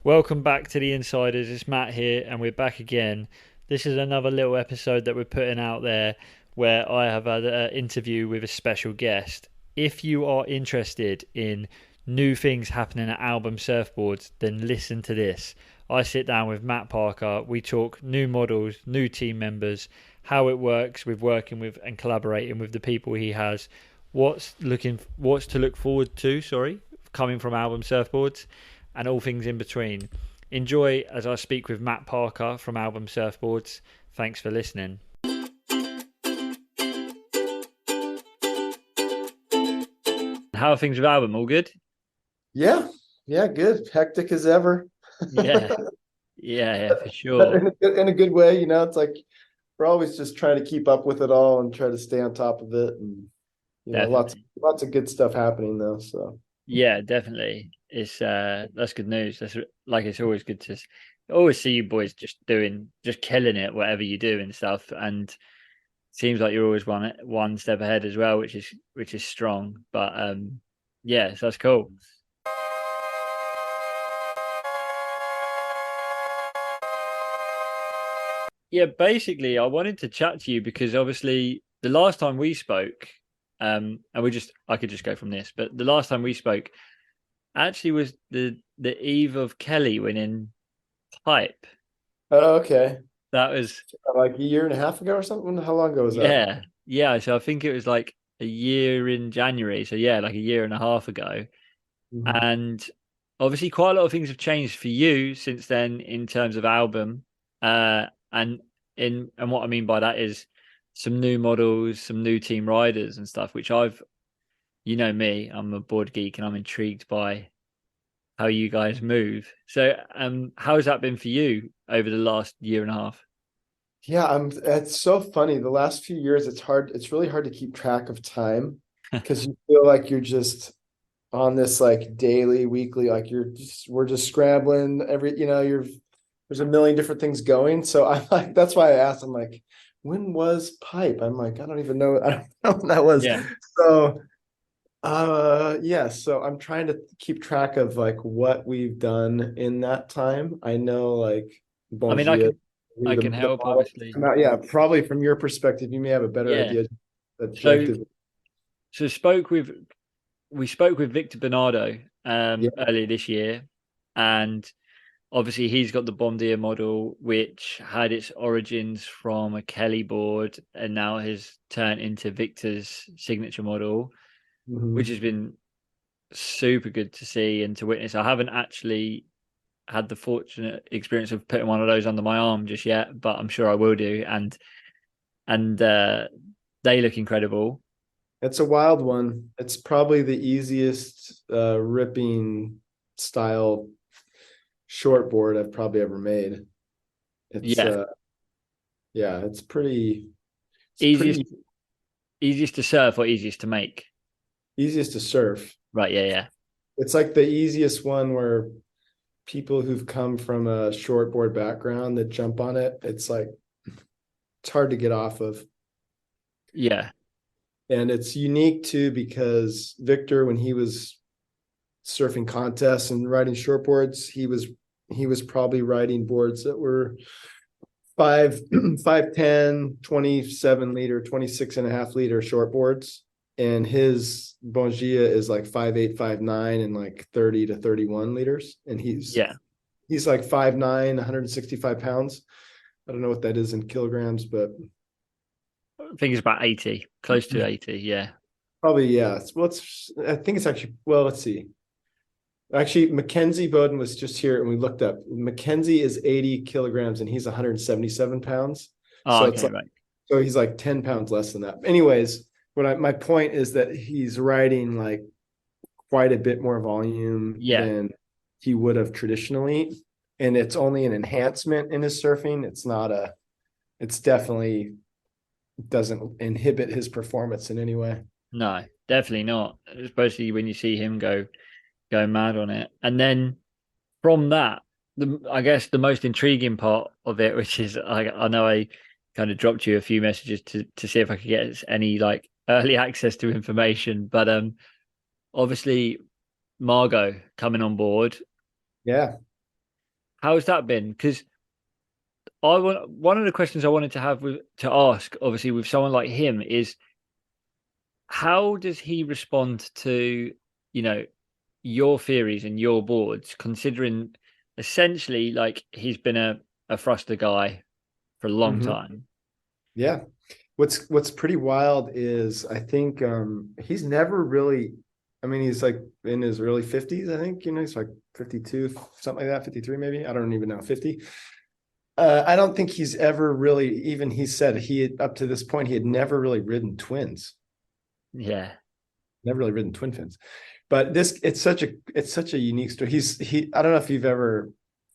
Welcome back to the Insiders. It's Matt here, and we're back again. This is another little episode that we're putting out there where I have had an interview with a special guest. If you are interested in new things happening at Album Surfboards, then listen to this. I sit down with Matt Parker. We talk new models, new team members, how it works with working with and collaborating with the people he has, what's to look forward to, coming from Album Surfboards, and all things in between. Enjoy as I speak with Matt Parker from Album Surfboards. Thanks for listening. How are things with Album? All good? Yeah, yeah, good. Hectic as ever. Yeah, yeah, for But sure. in a good way, it's like we're always just trying to keep up with it all and try to stay on top of it, and lots Definitely. lots of good stuff happening though. So Yeah, definitely. It's that's good news. That's like it's always good to always see you boys just killing it, whatever you do and stuff. And seems like you're always one step ahead as well, which is strong. But yeah, so that's cool. Yeah, basically, I wanted to chat to you because obviously the last time we spoke, and I could just go from this, but the last time we spoke actually was the eve of Kelly winning Pipe. okay, That was like a year and a half ago or something. How long ago was that? yeah, yeah. So I think it was like a year in January. So yeah, like a year and a half ago. Mhm. And obviously, quite a lot of things have changed for you since then in terms of album. And and what I mean by that is some new models, some new team riders and stuff, which you know me, I'm a board geek and I'm intrigued by how you guys move. So, how has that been for you over the last year and a half? Yeah, it's so funny. The last few years, it's hard. It's really hard to keep track of time because you feel like you're just on this like daily, weekly, like we're just scrambling there's a million different things going. So I'm like, that's why I asked, I'm like, when was pipe? I'm like, I don't even know. I don't know when that was. Yeah. So yeah, so I'm trying to keep track of like what we've done in that time. I know like I mean, Bongia, I can the help, model obviously. come out. Yeah, probably from your perspective, you may have a better Yeah. idea So, objective. so we spoke with Victor Bernardo Yeah. earlier this year, and obviously he's got the Bombardier model, which had its origins from a Kelly board, and now has turned into Victor's signature model, which Mhm. has been super good to see and to witness. I haven't actually had the fortunate experience of putting one of those under my arm just yet, but I'm sure I will do. And they look incredible. It's a wild one. It's probably the easiest ripping style shortboard I've probably ever made. It's Yeah, yeah, it's easiest pretty easiest to surf or easiest to make. easiest to surf. Right? Yeah, yeah, It's like the easiest one where people who've come from a shortboard background that jump on it, it's like it's hard to get off of. yeah, And it's unique too because Victor, when he was surfing contests and riding shortboards, he was probably riding boards that were 5 5'10", 27 liter, 26 and a half liter shortboards, and his Bongia is like 5'8", 5'9", and like 30 to 31 liters, and yeah. he's like 5'9", 165 pounds. I don't know what that is in kilograms, but I think it's about 80, close to 80. Yeah. probably, yeah. Well, I think it's actually, well, let's see. Actually, Mackenzie Bowden was just here and we looked up. Mackenzie is 80 kilograms and he's 177 pounds. Oh, So it's okay, like, right. so he's like 10 pounds less than that. Anyways, my point is that he's riding like quite a bit more volume Yeah, than he would have traditionally. And it's only an enhancement in his surfing. It's definitely doesn't inhibit his performance in any way. no, definitely not. Especially when you see him go mad on it, and then from that, I guess the most intriguing part of it, which is I know I kind of dropped you a few messages to see if I could get any like early access to information, but. Obviously, Margo coming on board. Yeah. How's that been? Because I want one of the questions I wanted to to ask, obviously, with someone like him is how does he respond to, you know, your theories and your boards, considering essentially like he's been a thruster guy for a long Mhm. time. Yeah. What's pretty wild is I think he's never really, I mean, he's like in his early 50s, I think, he's like 52, something like that, 53 maybe. I don't even know, 50. I don't think he's ever really, even he said he had, up to this point, he had never really ridden twins, Yeah. never really ridden twin fins. But this, it's such a unique story. I don't know if you've ever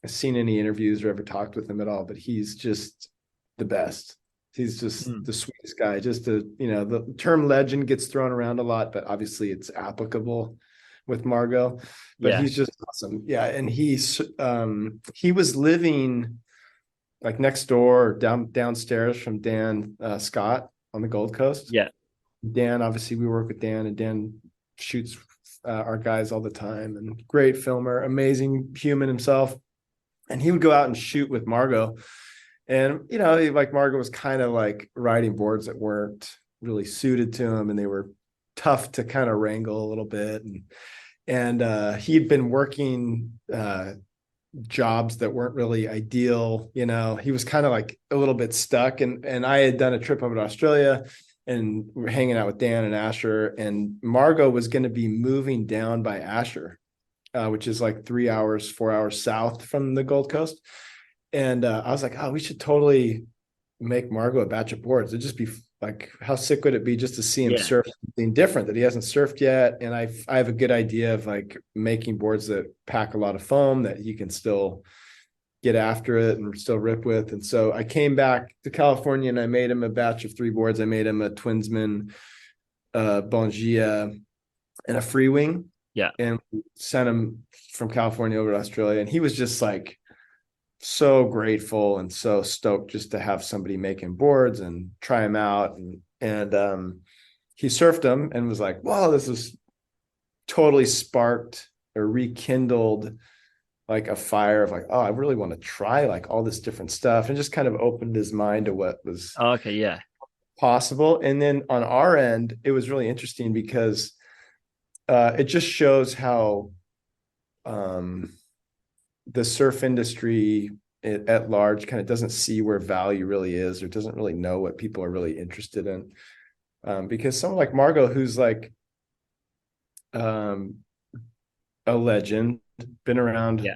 seen any interviews or ever talked with him at all, but he's just the best. He's just Mm. the sweetest guy. Just the term legend gets thrown around a lot, but obviously it's applicable with Margo. But Yeah. he's just awesome. Yeah, and he was living like next door or downstairs from Dan Scott on the Gold Coast. Yeah. Dan, obviously, we work with Dan, and Dan shoots our guys all the time, and great filmer, amazing human himself. And he would go out and shoot with Margo, and like Margo was kind of like riding boards that weren't really suited to him, and they were tough to kind of wrangle a little bit, and he'd been working jobs that weren't really ideal. He was kind of like a little bit stuck, and I had done a trip over to Australia and we're hanging out with Dan and Asher, and Margo was going to be moving down by Asher, which is like 3 hours, 4 hours south from the Gold Coast. And I was like, oh, we should totally make Margo a batch of boards. It'd just be like, how sick would it be just to see him Yeah. surf something different that he hasn't surfed yet? And I have a good idea of like making boards that pack a lot of foam that he can still get after it and still rip with. And so I came back to California and I made him a batch of 3 boards. I made him a Twinsman, Bongia, and a Free Wing, Yeah. and sent him from California over to Australia. And he was just like so grateful and so stoked just to have somebody making boards and try them out. And he surfed them and was like, "Wow, this is totally sparked or rekindled like a fire of like, oh, I really want to try like all this different stuff," and just kind of opened his mind to what was Oh, okay. Yeah. possible. And then on our end, it was really interesting because it just shows how um, the surf industry at large kind of doesn't see where value really is or doesn't really know what people are really interested in. Because someone like Margo, who's like um, a legend, been around, Yeah.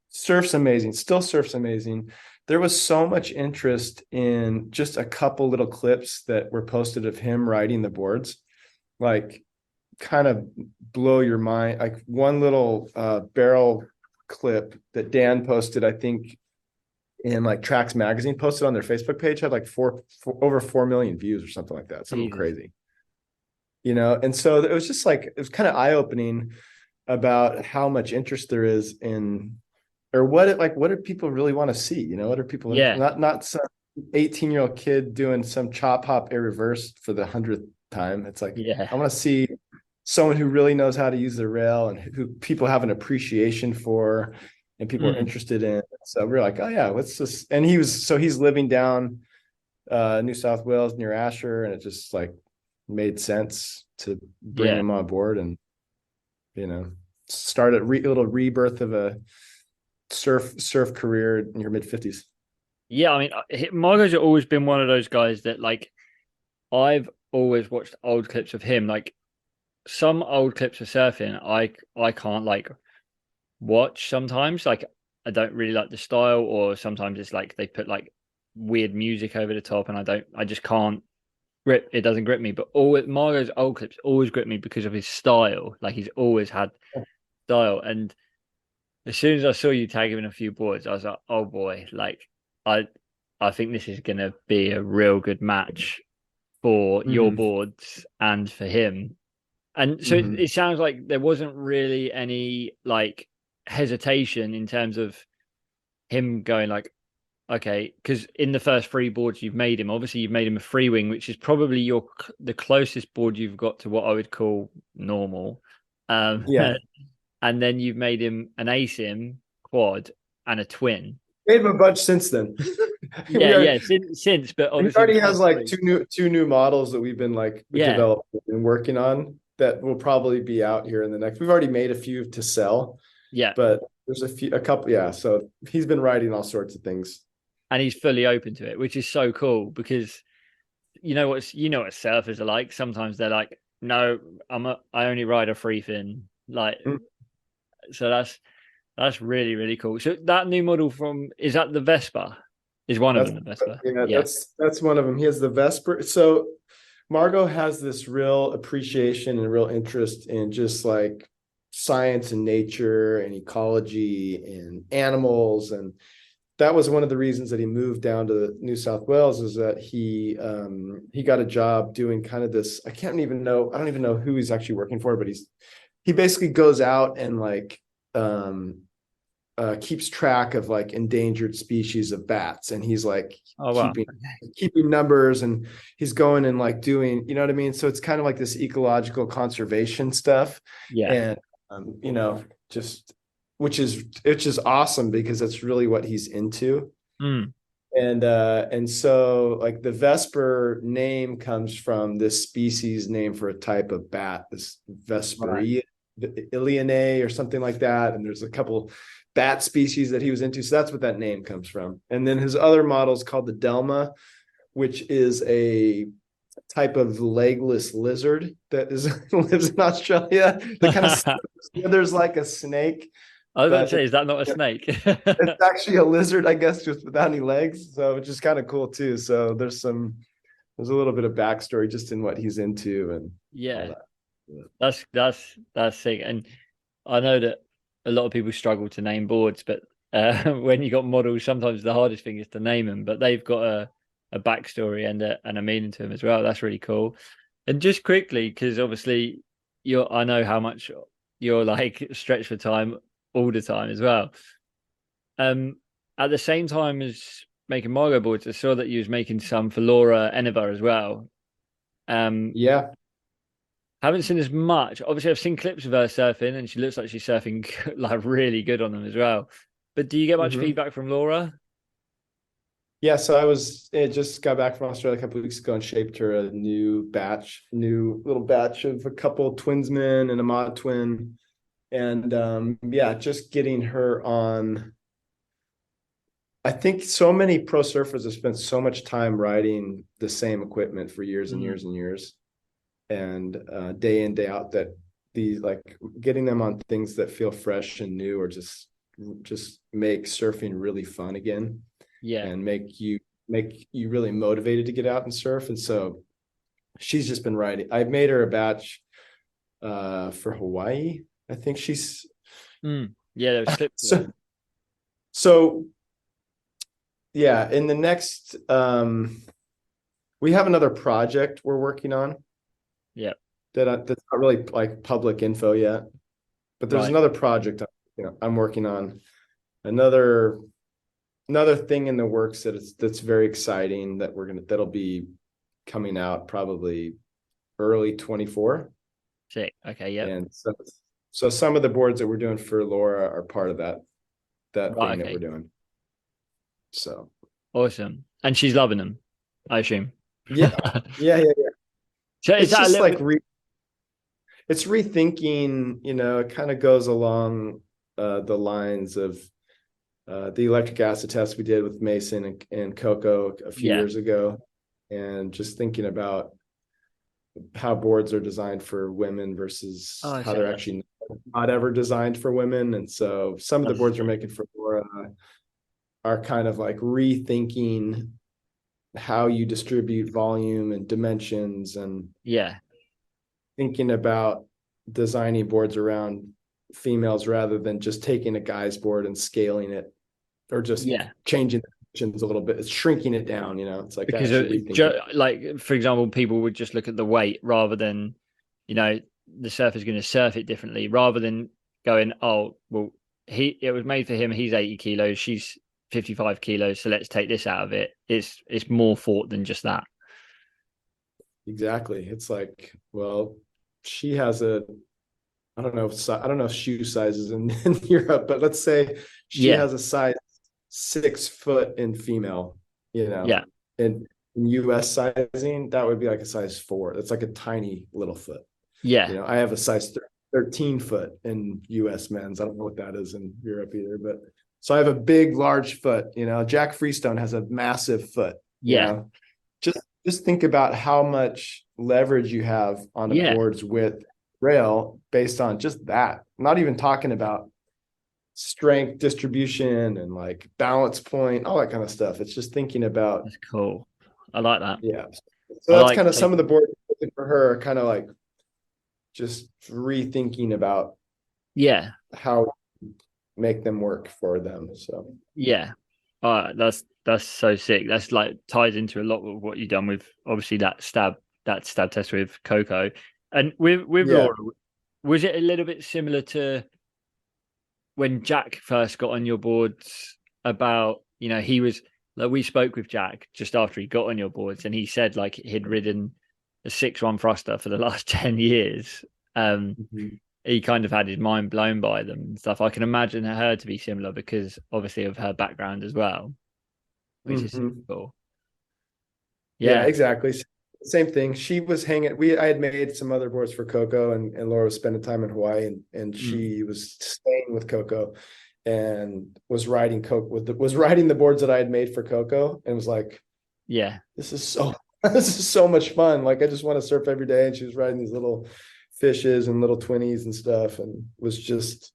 surfs amazing, still surfs amazing. There was so much interest in just a couple little clips that were posted of him riding the boards, like kind of blow your mind. Like one little barrel clip that Dan posted, I think in like Tracks Magazine, posted on their Facebook page, had like over 4 million views or something like that, something Jesus. crazy. And so it was just like it was kind of eye-opening about how much interest there is in, or what do people really want to see? What are people Yeah. not some 18-year-old kid doing some chop hop air reverse for the 100th time. It's like Yeah. I want to see someone who really knows how to use the rail and who people have an appreciation for and people are Mm. interested in. So we're like, oh yeah, let's just, and he's living down New South Wales near Asher, and it just like made sense to bring Yeah. him on board and you know start a little rebirth of a surf career in your mid 50s. Yeah. I mean, Margo's always been one of those guys that like I've always watched old clips of him. Like some old clips of surfing, I can't like watch sometimes. Like I don't really like the style, or sometimes it's like they put like weird music over the top, and I just can't grip. It doesn't grip me. But all Margo's old clips always grip me because of his style. Like he's always had style. And as soon as I saw you tag him in a few boards, I was like, oh boy, like I I think this is gonna be a real good match for your Mm-hmm. boards and for him. And so Mm-hmm. it sounds like there wasn't really any like hesitation in terms of him going like, okay, because in the first 3 boards you've made him, obviously you've made him a free wing, which is probably the closest board you've got to what I would call normal. Yeah. And then you've made him an ASIM quad. and a twin. Made him a bunch since then. Yeah, yeah, since, but He obviously the already has first like three. two new models that we've been like Yeah, developing and working on that will probably be out here in the next. We've already made a few to sell, yeah, but there's a couple. Yeah, so he's been writing all sorts of things. and he's fully open to it, which is so cool because you know what surfers are like. Sometimes they're like, no, I only ride a free fin. Like, Mm. so that's really really cool. So that new model from is that the Vespa? Is one of That's them the Vespa? yeah, Yeah. that's one of them. He has the Vespar. So Margo has this real appreciation and real interest in just like science and nature and ecology and animals. And that was one of the reasons that he moved down to New South Wales, is that he got a job doing kind of this. I don't even know who he's actually working for, but he basically goes out and like um keeps track of like endangered species of bats, and he's like Oh wow. keeping numbers, and he's going and like doing, you know what I mean? So it's kind of like this ecological conservation stuff. Yeah. And just which is awesome because that's really what he's into. Mm, And so like the Vesper name comes from this species name for a type of bat, this right. Vesperi Ilianae or something like that. And there's a couple bat species that he was into. So that's what that name comes from. And then his other model is called the Delma, which is a type of legless lizard that lives in Australia. That kind of slithers like a snake, I was about to but say, is that not a snake? it's actually a lizard, I guess, just without any legs. So which is kind of cool too. So there's a little bit of backstory just in what he's into and all Yeah, that. Yeah. that's sick. And I know that a lot of people struggle to name boards, but when you got models, sometimes the hardest thing is to name them. But they've got a backstory and a meaning to them as well. That's really cool. And just quickly, because obviously I know how much you're like stretched for time all the time as well. Um, at the same time as making Margo boards, I saw that you was making some for Laura Enever as well. Um, Yeah. haven't seen as much. Obviously, I've seen clips of her surfing, and she looks like she's surfing like really good on them as well. But do you get much Mhm. feedback from Laura? Yeah, so it just got back from Australia a couple of weeks ago and shaped her a new little batch of a couple twinsmen and a mod twin. And yeah, just getting her on. I think so many pro surfers have spent so much time riding the same equipment for years and Mm, years and years, and day in, day out, that these like getting them on things that feel fresh and new, or just make surfing really fun again, yeah. and make you really motivated to get out and surf. And so she's just been riding. I made her a batch for Hawaii. I think she's Yeah, there was clips of so them. so yeah, in the next we have another project we're working on Yeah, that's not really like public info yet, but there's right. another project I'm working on, another thing in the works that's very exciting, that'll be coming out probably early 24. Sick. Okay, yep. And so some of the boards that we're doing for Laura are part of that Right, thing that we're okay. doing. So Awesome. And she's loving them, I assume. yeah, yeah. So is It's that a just little like bit it's rethinking, it kind of goes along the lines of the electric acid test we did with Mason and Coco a few yeah. years ago, and just thinking about how boards are designed for women Oh, versus I how say they're actually not ever designed for women. And so some of the that's boards we're making for Laura are kind of like rethinking how you distribute volume and dimensions, and yeah. thinking about designing boards around females rather than just taking a guy's board and scaling it, or just Yeah. changing the dimensions a little bit. It's shrinking it down. It's like Because actually rethinking. like for example, people would just look at the weight rather than you know the surfer's going to surf it differently rather than going, oh well, it was made for him, he's 80 kilos, she's 55 kilos, so let's take this out of it. It's more thought than just that. Exactly. It's like, well, she has a I don't know shoe sizes in Europe, but let's say she Yeah, has a size 6 foot in female, you know, yeah, in US sizing, that would be like a size 4. That's like a tiny little foot. yeah, I have a size 13 foot in US men's. I don't know what that is in Europe either, but so I have a big, large foot. Jack Freestone has a massive foot, you yeah, know. Just just think about how much leverage you have on a yeah. board's width rail based on just that. I'm not even talking about strength distribution and like balance point, all that kind of stuff. It's just thinking about, That's cool. I like that. yeah. So I that's like kind of some of the taking. boards for her, kind of like just rethinking about Yeah, how make them work for them. So yeah. That's so sick. That's like ties into a lot of what you've done with obviously that stab test with Coco, and with yeah. Laura. Was it a little bit similar to when Jack first got on your boards? About he was like, we spoke with Jack just after he got on your boards, and he said like he'd ridden a 6-1 thruster for the last 10 years. Mhm. He kind of had his mind blown by them and stuff. I can imagine her to be similar because obviously of her background as well, which is super Mhm. cool. Yeah, Yeah. exactly. Same thing. She was hanging. I had made some other boards for Coco, and Laura was spending time in Hawaii, and Mm. she was staying with Coco, and was riding Coco was riding the boards that I had made for Coco, and was like, Yeah. "This is so this is so much fun. Like I just want to surf every day." And she was riding these little fishes and little twinnies and stuff, and was just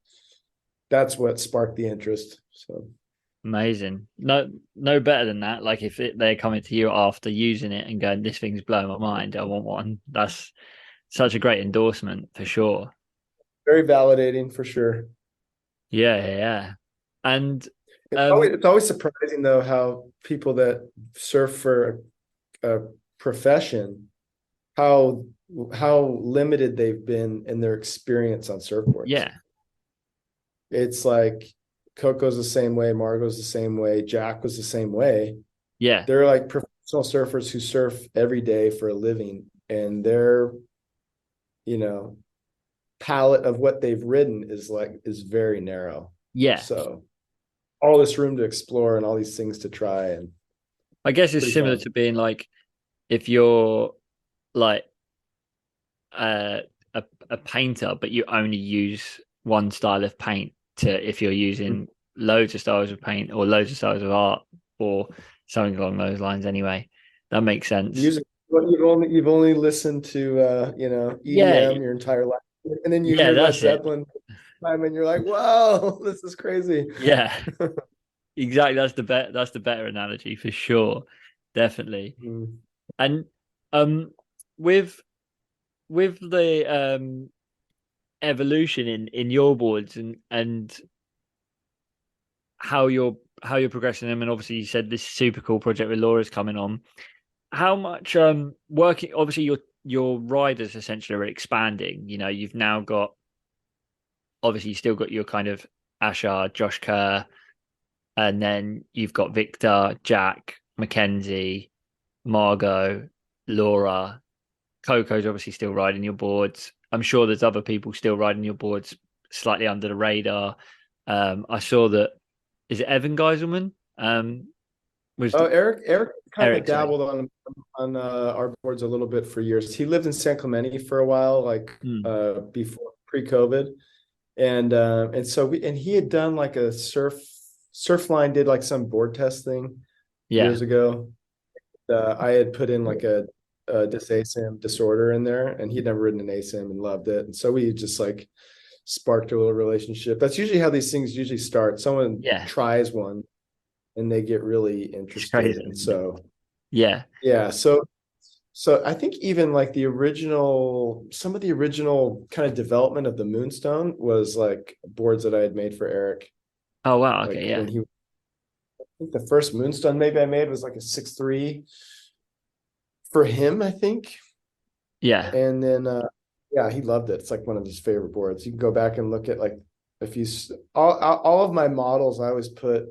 that's what sparked the interest. So Amazing. No, no better than that. Like if they're coming to you after using it and going, "This thing's blowing my mind. I want one." That's such a great endorsement for sure. very validating for sure. Yeah, yeah, yeah. And It's um, always surprising though how people that surf for a profession, how limited they've been in their experience on surfboards. yeah, It's like Coco's the same way, Margo's the same way, Jack was the same way. yeah, They're like professional surfers who surf every day for a living, and their, you know, palette of what they've ridden is very narrow. yeah. So all this room to explore and all these things to try, and I guess it's it's pretty similar fun. to being like if you're like uh, a a painter, but you only use one style of paint to if you're using loads of styles of paint or loads of styles of art or something along those lines. Anyway, that makes sense. Music, well, you've only listened to Yeah, EDM your entire life, and then you yeah, hear Led that's it. Zeppelin time, and you're like, "Wow, this is crazy." Yeah, exactly. That's the better analogy for sure, definitely. Mhm. And um, with the evolution in your boards and how you're progressing them, and obviously you said this super cool project with Laura's coming on. How much working? Obviously, your riders essentially are expanding. You've now got obviously you still got your kind of Ashar, Josh Kerr, and then you've got Victor, Jack, Mackenzie, Margo, Laura. Coco's obviously still riding your boards. I'm sure there's other people still riding your boards slightly under the radar. I saw that is it Evan Geiselman? Was Oh, Eric kind of Eric? Sorry. dabbled on our boards a little bit for years. He lived in San Clemente for a while, like Hmm. before pre-COVID, and so he had done like a Surfline did like some board test thing Yeah, years ago. I had put in like a dysasim disorder in there, and he'd never ridden an asim and loved it, and so we just like sparked a little relationship. That's usually how these things usually start. Someone yeah. tries one and they get really It's interested, crazy, and isn't it? so Yeah. yeah, so I think even like some of the original kind of development of the Moonstone was like boards that I had made for Eric. Oh wow. Okay. Like Yeah. when I think the first Moonstone maybe I made was like a 6'3" for him, I think. Yeah. And then yeah, he loved it. It's like one of his favorite boards. You can go back and look at like if you all of my models, I always put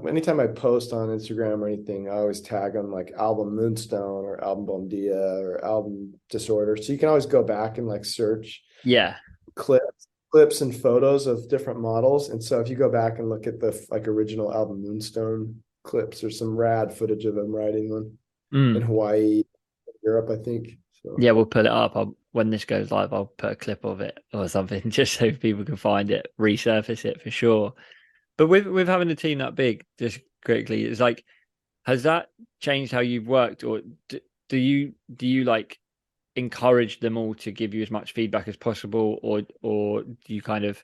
anytime I post on Instagram or anything, I always tag them like album Moonstone or album Bondia or album Disorder. So you can always go back and like search Yeah. clips clips and photos of different models. And so if you go back and look at the like original album Moonstone clips, there's some rad footage of them riding one in Mm. Hawaii, Europe, I think. So Yeah, we'll put it up. When this goes live, I'll put a clip of it or something just so people can find it, resurface it for sure. But with having a team that big, just quickly, it's like, has that changed how you've worked, or do you like encourage them all to give you as much feedback as possible, or do you kind of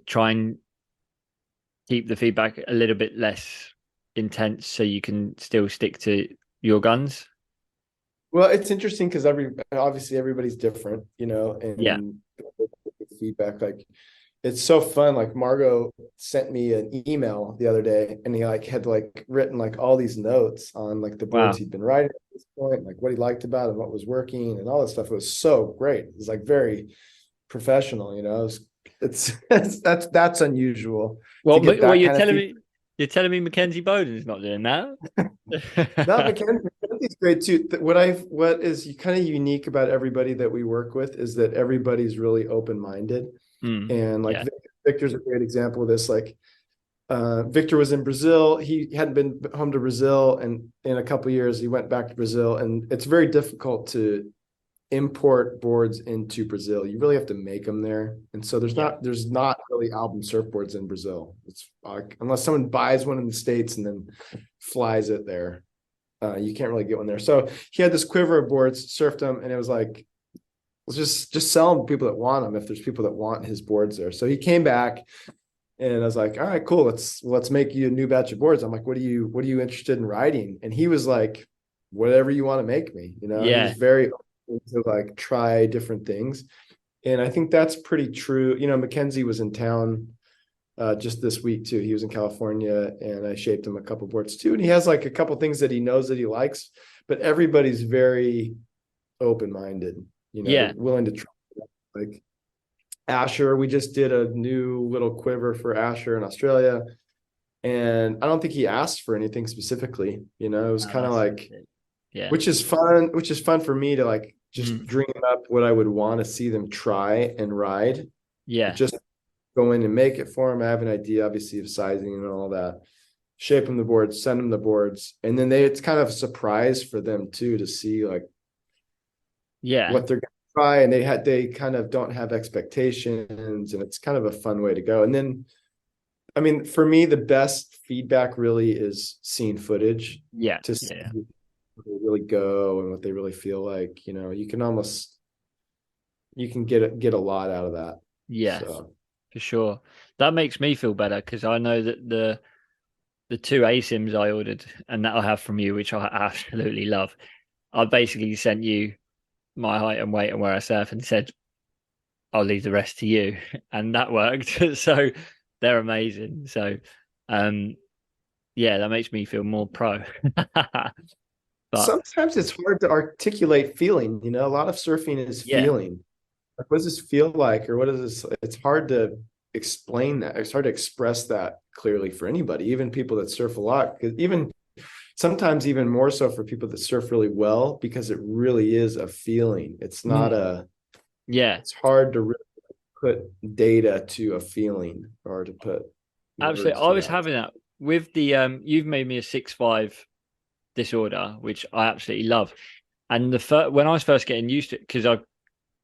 try and keep the feedback a little bit less intense so you can still stick to your guns? well, it's interesting because obviously everybody's different, Yeah. and feedback like it's so fun. Like Margo sent me an email the other day and he like had like written like all these notes on like the boards Wow. he'd been riding at this point, like what he liked about it, what was working and all that stuff. It was so great. It was like very professional, that's unusual to Well, get well, that you're kind of telling feedback. me you're telling me Mackenzie Bowden's not doing that? No, Mackenzie's great too. What is kind of unique about everybody that we work with is that everybody's really open-minded. Mm, And like yeah. Victor's a great example of this. Like Victor was in Brazil. He hadn't been home to Brazil, and in a couple of years, he went back to Brazil. And it's very difficult to import boards into Brazil. You really have to make them there, and so there's Yeah. not really album surfboards in Brazil. It's unless someone buys one in the States and then flies it there. You can't really get one there. So he had this quiver of boards, surfed them, and it was like, let's just sell them to people that want them if there's people that want his boards there. So he came back and I was like, all right, cool. Let's make you a new batch of boards. I'm like, what are you interested in riding? And he was like, whatever you want to make me, he was Yeah. very open to like try different things. And I think that's pretty true. Mackenzie was in town just this week too. He was in California and I shaped him a couple boards too. And he has like a couple things that he knows that he likes, but everybody's very open-minded, Yeah. willing to try. Like Asher, we just did a new little quiver for Asher in Australia. And I don't think he asked for anything specifically. It was Oh, kind of that's so like, sick. Yeah. which is fun for me to like just Mm, dream up what I would want to see them try and ride. yeah. Just go in and make it for them. I have an idea, obviously, of sizing and all that. Shape them the boards, send them the boards, and then it's kind of a surprise for them too to see like Yeah. what they're going to try, and they kind of don't have expectations, and it's kind of a fun way to go. And then, I mean, for me, the best feedback really is seeing footage Yeah. to see Yeah. what they really go and what they really feel like. You can get a lot out of that. Yeah. So For sure. That makes me feel better because I know that the two ASIMs I ordered and that I have from you, which I absolutely love, I basically sent you my height and weight and where I surf and said, I'll leave the rest to you. And that worked. So they're amazing. So um yeah, that makes me feel more pro. But sometimes it's hard to articulate feeling. A lot of surfing is yeah. feeling. Like, what does this feel like, or what is this? It's hard to explain that. It's hard to express that clearly for anybody, even people that surf a lot. Because even sometimes, even more so for people that surf really well, because it really is a feeling. It's not Mm, a. yeah. It's hard to really put data to a feeling or to put Absolutely. words I to was that. having that with the you've made me a 6'5" disorder, which I absolutely love. And when I was first getting used to it, because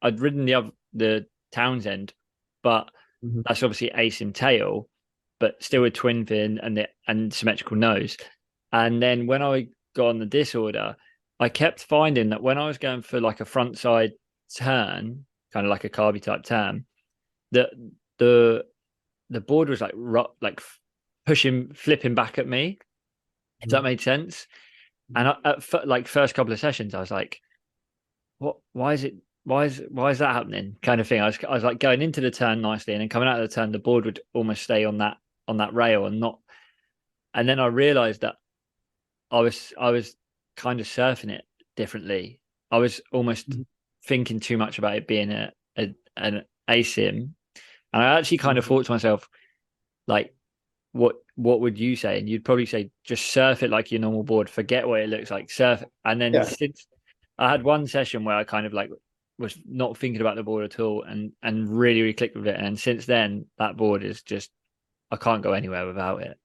I'd ridden the Townsend, but Mhm. that's obviously ace tail, but still a twin fin and symmetrical nose. And then when I got on the disorder, I kept finding that when I was going for like a front side turn, kind of like a carby type turn, that the the board was like pushing, flipping back at me. If that made sense. And like first couple of sessions, I was like, "What? Why is it? Why is that happening?" Kind of thing. I was like going into the turn nicely, and then coming out of the turn, the board would almost stay on that rail and not. And then I realized that I was kind of surfing it differently. I was almost Mhm. thinking too much about it being an ASIM, and I actually kind of Mhm. thought to myself, like, what would you say? And you'd probably say just surf it like your normal board, forget what it looks like, surf it. And then Yeah. since I had one session where I kind of like was not thinking about the board at all, and really, really clicked with it. And since then, that board is just, I can't go anywhere without it.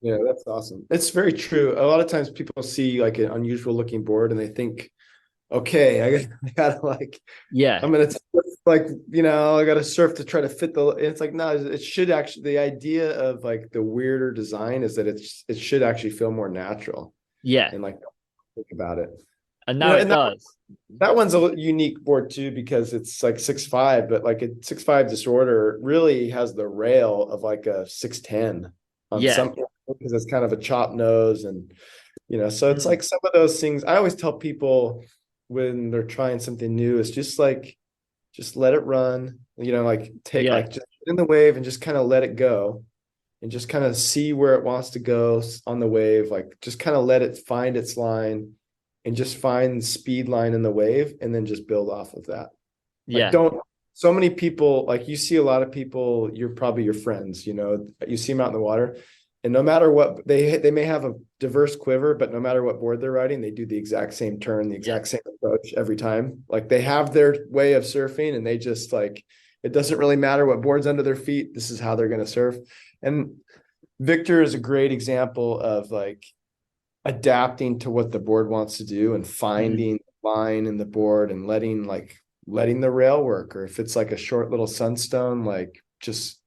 Yeah, that's awesome. It's very true. A lot of times people see like an unusual looking board and they think, okay, I gotta like, Yeah, I'm gonna like, I gotta surf to try to fit the. It's like, no, it should actually. The idea of like the weirder design is that it should actually feel more natural yeah, and like think about it. and now it And does. that one's a unique board too because it's like 6'5", but like a 6'5" disorder really has the rail of like a 6'10" on Yeah, some because it's kind of a chop nose and so it's mm, like some of those things. I always tell people when they're trying something new is just let it run, like take yeah, like just in the wave and just kind of let it go and just kind of see where it wants to go on the wave, like just kind of let it find its line and just find the speed line in the wave and then just build off of that. Like yeah, don't so many people, like you see a lot of people, you're probably your friends, you see them out in the water and no matter what they may have a diverse quiver, but no matter what board they're riding, they do the exact same turn, the yeah, exact same approach every time. Like they have their way of surfing and they just like it doesn't really matter what board's under their feet. This is how they're going to surf. And Victor is a great example of like adapting to what the board wants to do and mm, finding line in the board and letting the rail work. Or if it's like a short little sunstone, like just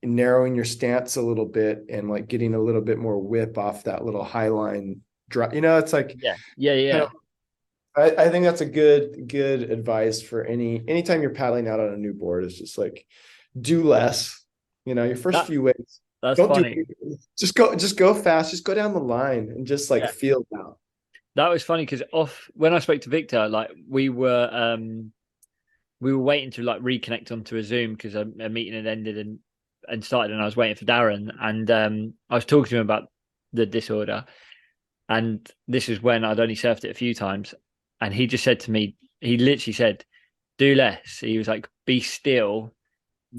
narrowing your stance a little bit and like getting a little bit more whip off that little high line drop. It's like yeah, yeah, kind yeah. of I think that's a good advice for anytime you're paddling out on a new board is just like do less. Your first That few waves. that's Don't do funny. just go fast, just go down the line and just like Yeah, feel it out. that was funny because off when I spoke to Victor, like we were waiting to like reconnect onto a Zoom because a meeting had ended and started, and I was waiting for Darren, and I was talking to him about the disorder, and this is when I'd only surfed it a few times, and he just said to me, he literally said, "Do less." He was like, "Be still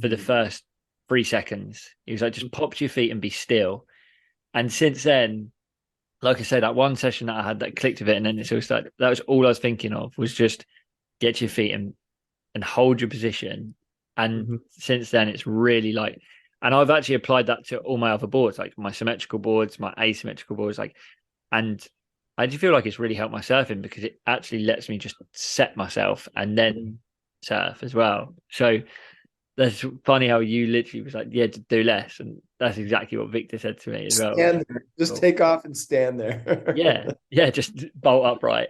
for the first 3 seconds." He was like, "Just pop to your feet and be still." And since then, like I said, that one session that I had that clicked with it, and then it's all started. That was all I was thinking of was just get to your feet and hold your position. And Mhm. since then, it's really like, and I've actually applied that to all my other boards, like my symmetrical boards, my asymmetrical boards, like, and I do feel like it's really helped my surfing because it actually lets me just set myself and then surf as well. So that's funny how you literally was like, yeah, to do less. And that's exactly what Victor said to me as well, which Stand there. Just cool. take off and stand there. Yeah, yeah, just bolt upright.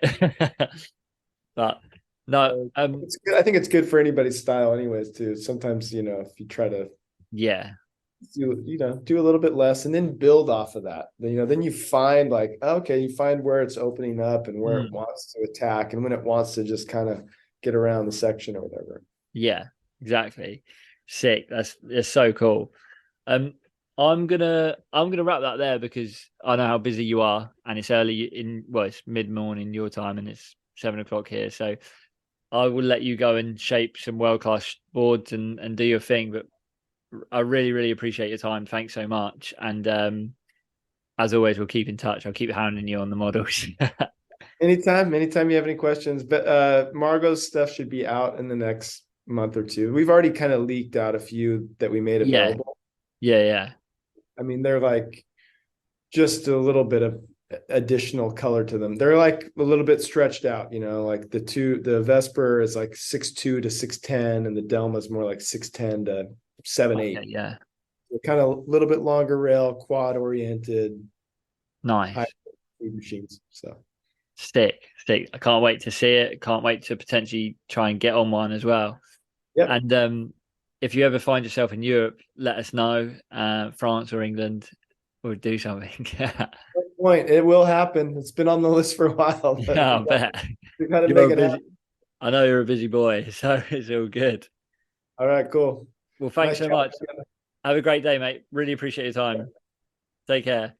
But no, It's good. I think it's good for anybody's style anyways, too. Sometimes, if you try to yeah, do a little bit less and then build off of that. Then you find like, okay, you find where it's opening up and where it mm, wants to attack and when it wants to just kind of get around the section or whatever. yeah, exactly. Sick. That's so cool. Um, I'm gonna wrap that there because I know how busy you are, and it's early in well, it's mid morning your time, and it's 7 o'clock here. So I will let you go and shape some world class boards and do your thing. But I really really appreciate your time. Thanks so much. And as always, we'll keep in touch. I'll keep hounding you on the models. Anytime you have any questions, but Margot's stuff should be out in the next month or two. We've already kind of leaked out a few that we made Yeah, available. yeah, yeah. I mean, they're like just a little bit of additional color to them. They're like a little bit stretched out, like the Vespar is like 6'2" to 6'10", and the Delma is more like 6'10" to 7'8". Okay, yeah. They're kind of a little bit longer rail, quad oriented, high Nice. speed machines. So Stick, stick. I can't wait to see it. Can't wait to potentially try and get on one as well. yep. And if you ever find yourself in Europe, let us know. France or England, we'll do something. Point. It will happen. It's been on the list for a while, but Yeah, I bet. we got to You're make a it happen. busy. I know you're a busy boy, so it's all good. All right, cool. Well, thanks Nice so chat. much. Have a great day, mate. Really appreciate your time. Take care.